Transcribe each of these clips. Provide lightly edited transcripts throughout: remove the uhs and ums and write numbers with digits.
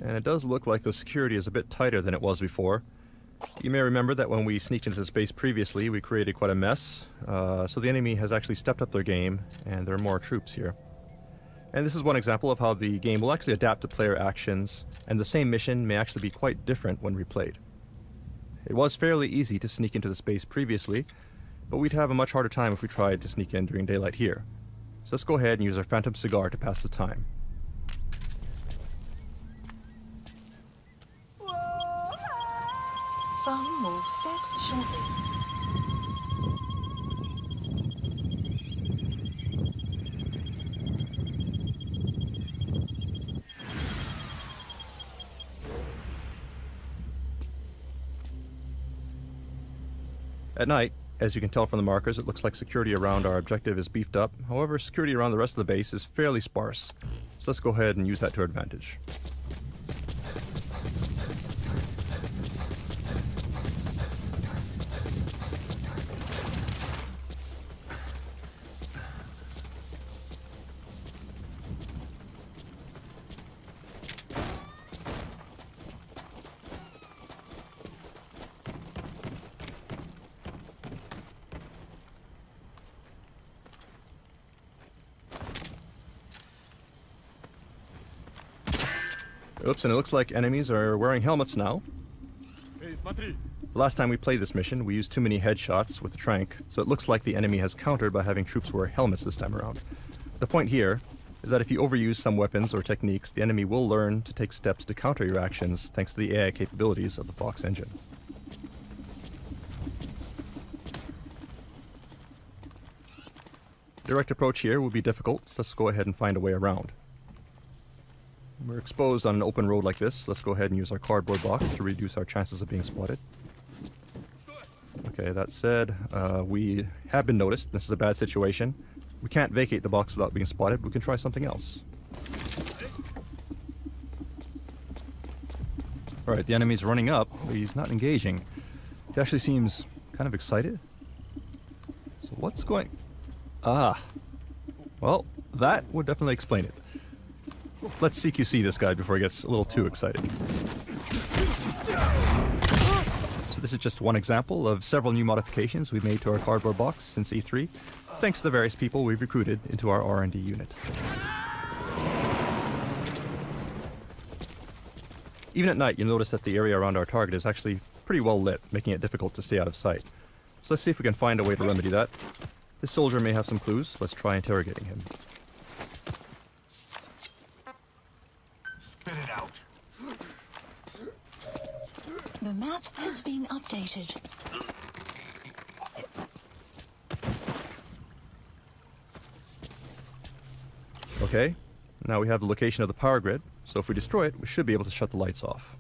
and it does look like the security is a bit tighter than it was before. You may remember that when we sneaked into the space previously, we created quite a mess, so the enemy has actually stepped up their game, and there are more troops here. And this is one example of how the game will actually adapt to player actions, and the same mission may actually be quite different when replayed. It was fairly easy to sneak into the space previously, but we'd have a much harder time if we tried to sneak in during daylight here. So let's go ahead and use our Phantom Cigar to pass the time. Some move set shortly. At night, as you can tell from the markers, it looks like security around our objective is beefed up. However, security around the rest of the base is fairly sparse. So let's go ahead and use that to our advantage. Oops, and it looks like enemies are wearing helmets now. The last time we played this mission, we used too many headshots with the trank, so it looks like the enemy has countered by having troops wear helmets this time around. The point here is that if you overuse some weapons or techniques, the enemy will learn to take steps to counter your actions thanks to the AI capabilities of the Fox engine. Direct approach here will be difficult, so let's go ahead and find a way around. We're exposed on an open road like this. Let's go ahead and use our cardboard box to reduce our chances of being spotted. Okay, that said, we have been noticed. This is a bad situation. We can't vacate the box without being spotted. We can try something else. Alright, the enemy's running up, but he's not engaging. He actually seems kind of excited. So what's going... Ah. Well, that would definitely explain it. Let's CQC this guy before he gets a little too excited. So this is just one example of several new modifications we've made to our cardboard box since E3, thanks to the various people we've recruited into our R&D unit. Even at night, you'll notice that the area around our target is actually pretty well lit, making it difficult to stay out of sight. So let's see if we can find a way to remedy that. This soldier may have some clues. Let's try interrogating him. Spit it out. The map has been updated. Okay, now we have the location of the power grid, so if we destroy it, we should be able to shut the lights off.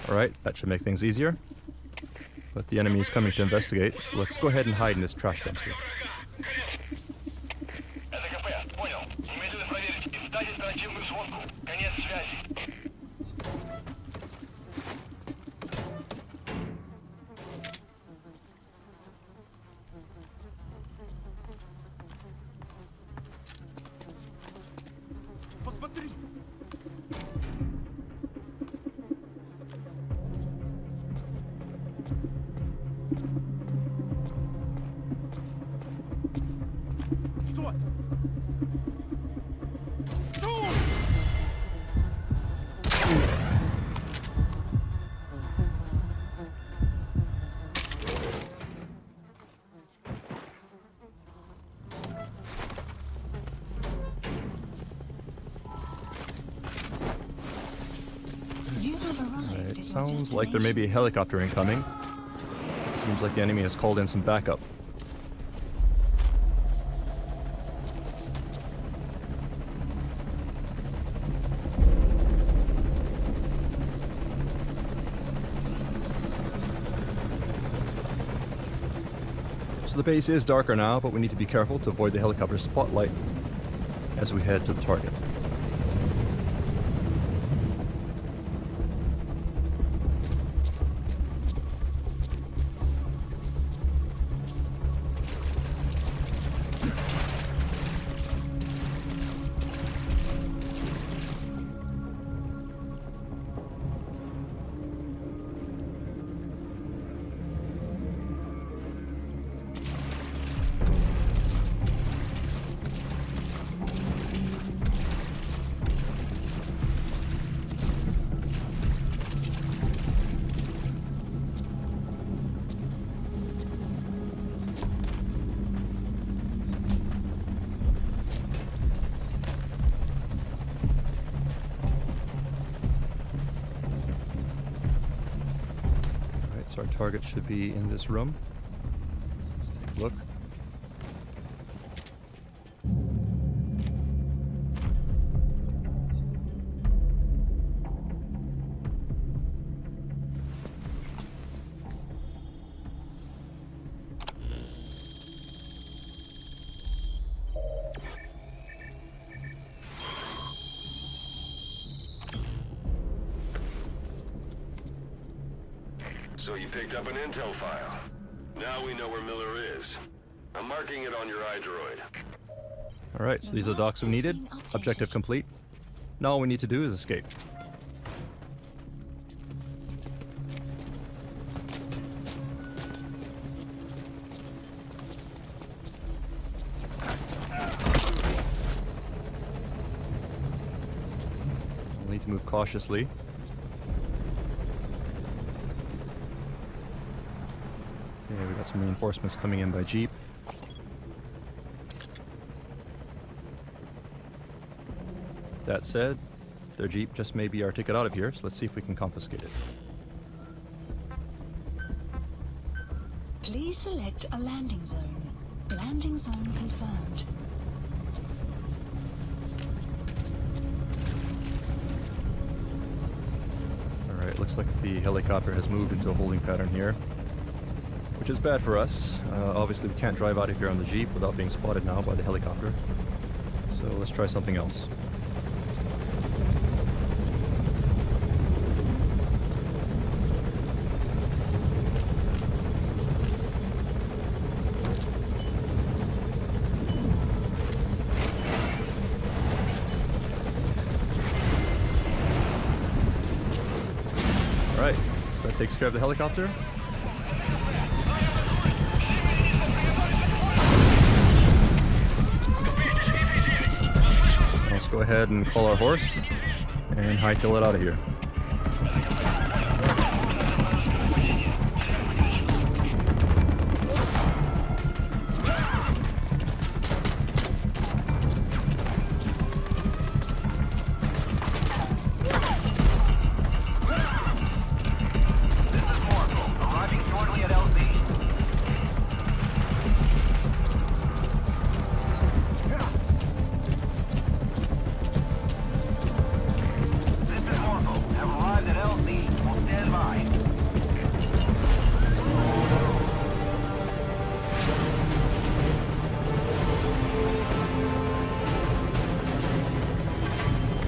Alright, that should make things easier. But the enemy is coming to investigate, so let's go ahead and hide in this trash dumpster. It sounds like there may be a helicopter incoming. Seems like the enemy has called in some backup. So the base is darker now, but we need to be careful to avoid the helicopter spotlight as we head to the target. So our target should be in this room. Let's take a look. So you picked up an intel file. Now we know where Miller is. I'm marking it on your iDroid. Alright, so these are the docs we needed. Objective complete. Now all we need to do is escape. We'll need to move cautiously. Okay, we got some reinforcements coming in by jeep. That said, their jeep just may be our ticket out of here, so let's see if we can confiscate it. Please select a landing zone. Landing zone confirmed. Alright, looks like the helicopter has moved into a holding pattern here, which is bad for us. Obviously we can't drive out of here on the jeep without being spotted now by the helicopter. So let's try something else. Alright, so that takes care of the helicopter. Let's go ahead and call our horse and hightail it out of here.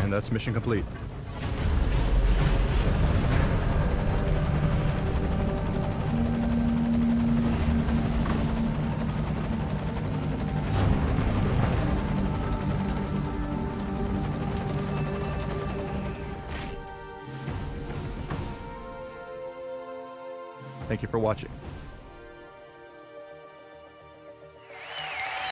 And that's mission complete. Thank you for watching.